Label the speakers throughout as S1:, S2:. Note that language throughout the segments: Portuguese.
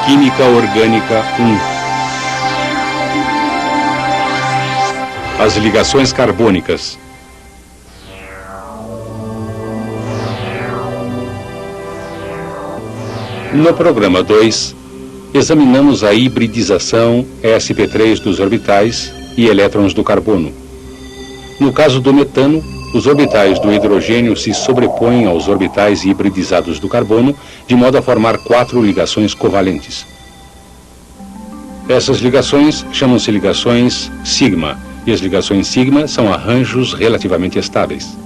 S1: Química Orgânica 1. As ligações carbônicas. No programa 2, examinamos a hibridização sp3 dos orbitais e elétrons do carbono. No caso do metano, os orbitais do hidrogênio se sobrepõem aos orbitais hibridizados do carbono, de modo a formar 4 ligações covalentes. Essas ligações chamam-se ligações sigma, e as ligações sigma são arranjos relativamente estáveis.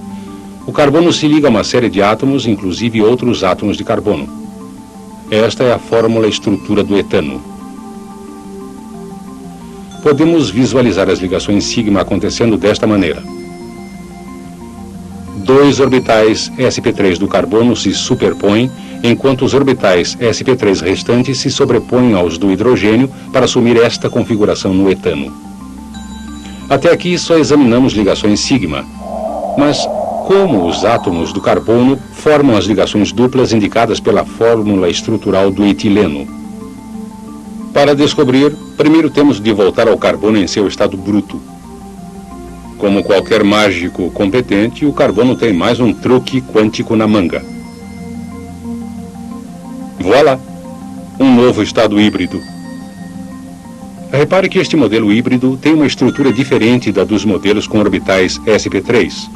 S1: O carbono se liga a uma série de átomos, inclusive outros átomos de carbono. Esta é a fórmula estrutura do etano. Podemos visualizar as ligações sigma acontecendo desta maneira. 2 orbitais sp3 do carbono se superpõem, enquanto os orbitais sp3 restantes se sobrepõem aos do hidrogênio para assumir esta configuração no etano. Até aqui só examinamos ligações sigma, mas como os átomos do carbono formam as ligações duplas indicadas pela fórmula estrutural do etileno? Para descobrir, primeiro temos de voltar ao carbono em seu estado bruto. Como qualquer mágico competente, o carbono tem mais um truque quântico na manga. Voilá! Um novo estado híbrido. Repare que este modelo híbrido tem uma estrutura diferente da dos modelos com orbitais sp3.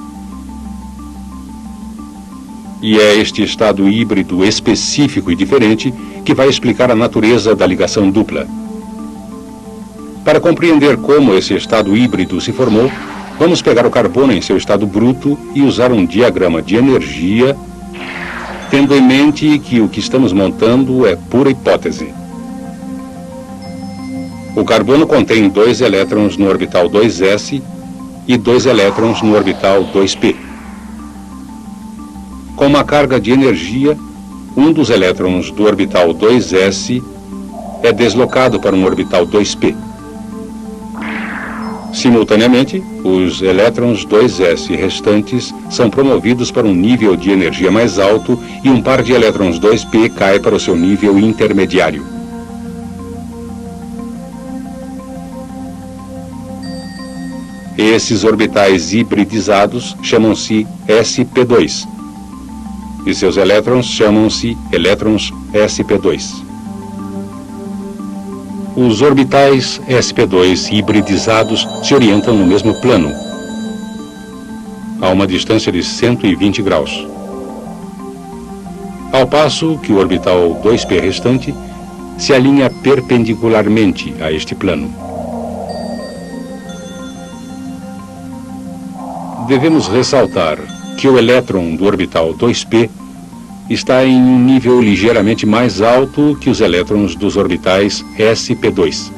S1: E é este estado híbrido específico e diferente que vai explicar a natureza da ligação dupla. Para compreender como esse estado híbrido se formou, vamos pegar o carbono em seu estado bruto e usar um diagrama de energia, tendo em mente que o que estamos montando é pura hipótese. O carbono contém 2 elétrons no orbital 2s e 2 elétrons no orbital 2p. Com uma carga de energia, um dos elétrons do orbital 2s é deslocado para um orbital 2p. Simultaneamente, os elétrons 2s restantes são promovidos para um nível de energia mais alto e um par de elétrons 2p cai para o seu nível intermediário. Esses orbitais hibridizados chamam-se sp2 e seus elétrons chamam-se elétrons sp2. Os orbitais sp2 hibridizados se orientam no mesmo plano, a uma distância de 120 graus, ao passo que o orbital 2p restante se alinha perpendicularmente a este plano. Devemos ressaltar que o elétron do orbital 2p está em um nível ligeiramente mais alto que os elétrons dos orbitais sp2.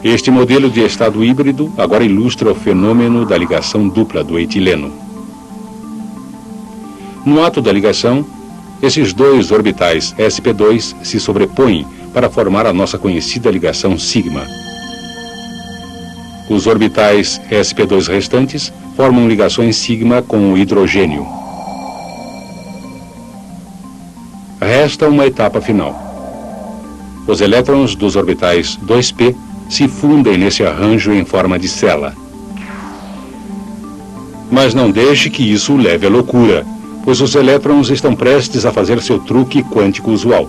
S1: Este modelo de estado híbrido agora ilustra o fenômeno da ligação dupla do etileno. No ato da ligação, esses 2 orbitais sp2 se sobrepõem para formar a nossa conhecida ligação sigma. Os orbitais sp2 restantes formam ligações sigma com o hidrogênio. Resta uma etapa final. Os elétrons dos orbitais 2p se fundem nesse arranjo em forma de cela. Mas não deixe que isso o leve à loucura, pois os elétrons estão prestes a fazer seu truque quântico usual.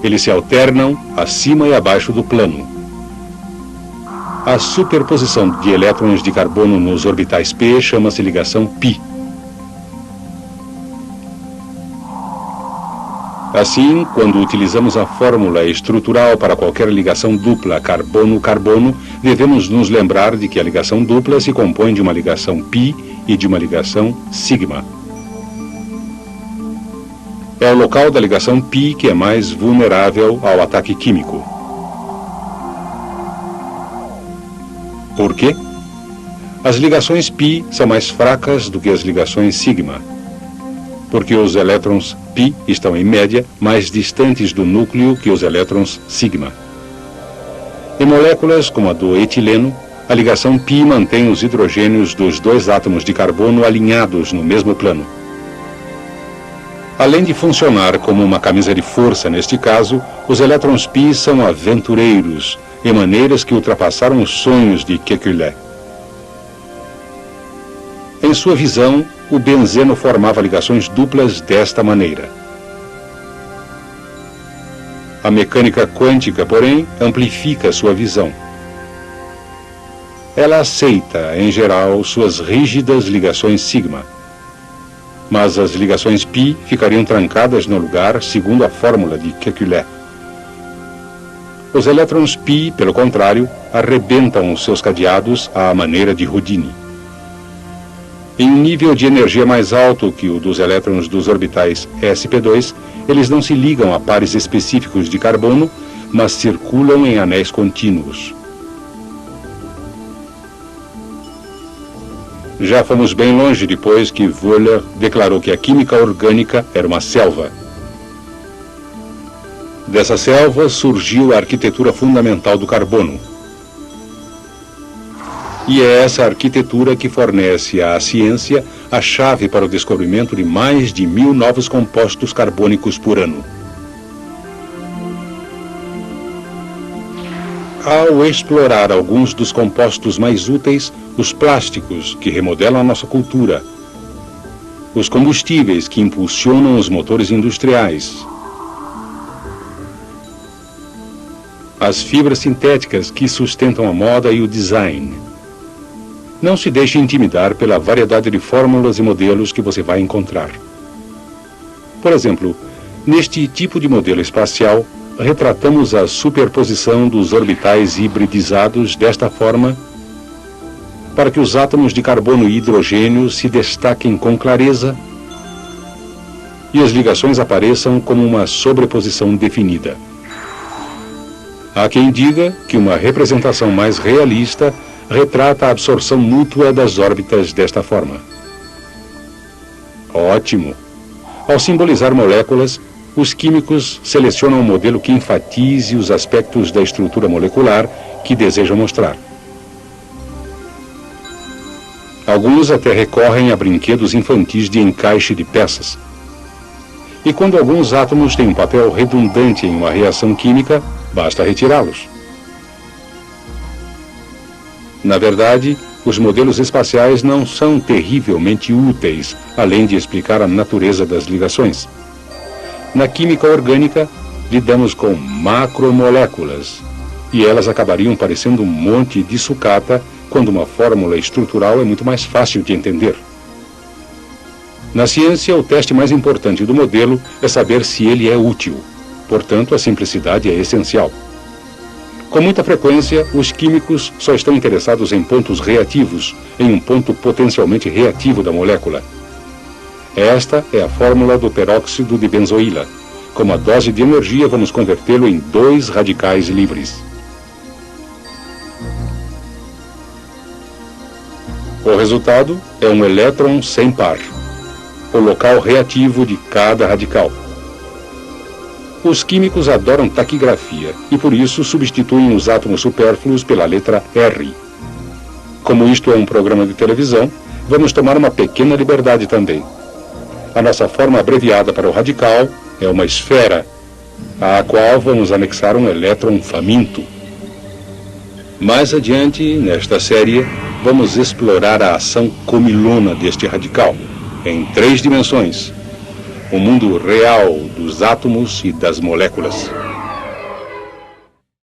S1: Eles se alternam acima e abaixo do plano. A superposição de elétrons de carbono nos orbitais p chama-se ligação π. Assim, quando utilizamos a fórmula estrutural para qualquer ligação dupla carbono-carbono, devemos nos lembrar de que a ligação dupla se compõe de uma ligação π e de uma ligação sigma. É o local da ligação π que é mais vulnerável ao ataque químico. Por quê? As ligações π são mais fracas do que as ligações sigma, porque os elétrons π estão, em média, mais distantes do núcleo que os elétrons sigma. Em moléculas como a do etileno, a ligação π mantém os hidrogênios dos 2 átomos de carbono alinhados no mesmo plano. Além de funcionar como uma camisa de força neste caso, os elétrons π são aventureiros, em maneiras que ultrapassaram os sonhos de Kekulé. Em sua visão, o benzeno formava ligações duplas desta maneira. A mecânica quântica, porém, amplifica sua visão. Ela aceita, em geral, suas rígidas ligações sigma. Mas as ligações π ficariam trancadas no lugar segundo a fórmula de Kekulé. Os elétrons π, pelo contrário, arrebentam os seus cadeados à maneira de Houdini. Em um nível de energia mais alto que o dos elétrons dos orbitais sp2, eles não se ligam a pares específicos de carbono, mas circulam em anéis contínuos. Já fomos bem longe depois que Wöhler declarou que a química orgânica era uma selva. Dessa selva surgiu a arquitetura fundamental do carbono. E é essa arquitetura que fornece à ciência a chave para o descobrimento de mais de 1000 novos compostos carbônicos por ano. Ao explorar alguns dos compostos mais úteis, os plásticos que remodelam a nossa cultura, os combustíveis que impulsionam os motores industriais, as fibras sintéticas que sustentam a moda e o design. Não se deixe intimidar pela variedade de fórmulas e modelos que você vai encontrar. Por exemplo, neste tipo de modelo espacial, retratamos a superposição dos orbitais hibridizados desta forma para que os átomos de carbono e hidrogênio se destaquem com clareza e as ligações apareçam como uma sobreposição definida. Há quem diga que uma representação mais realista retrata a absorção mútua das órbitas desta forma. Ótimo! Ao simbolizar moléculas, os químicos selecionam um modelo que enfatize os aspectos da estrutura molecular que desejam mostrar. Alguns até recorrem a brinquedos infantis de encaixe de peças. E quando alguns átomos têm um papel redundante em uma reação química, basta retirá-los. Na verdade, os modelos espaciais não são terrivelmente úteis, além de explicar a natureza das ligações. Na química orgânica, lidamos com macromoléculas, e elas acabariam parecendo um monte de sucata quando uma fórmula estrutural é muito mais fácil de entender. Na ciência, o teste mais importante do modelo é saber se ele é útil. Portanto, a simplicidade é essencial. Com muita frequência, os químicos só estão interessados em pontos reativos, em um ponto potencialmente reativo da molécula. Esta é a fórmula do peróxido de benzoíla. Com uma dose de energia, vamos convertê-lo em 2 radicais livres. O resultado é um elétron sem par, o local reativo de cada radical. Os químicos adoram taquigrafia e por isso substituem os átomos supérfluos pela letra R. Como isto é um programa de televisão, vamos tomar uma pequena liberdade também. A nossa forma abreviada para o radical é uma esfera, à qual vamos anexar um elétron faminto. Mais adiante, nesta série, vamos explorar a ação comilona deste radical, em 3 dimensões. O mundo real dos átomos e das moléculas.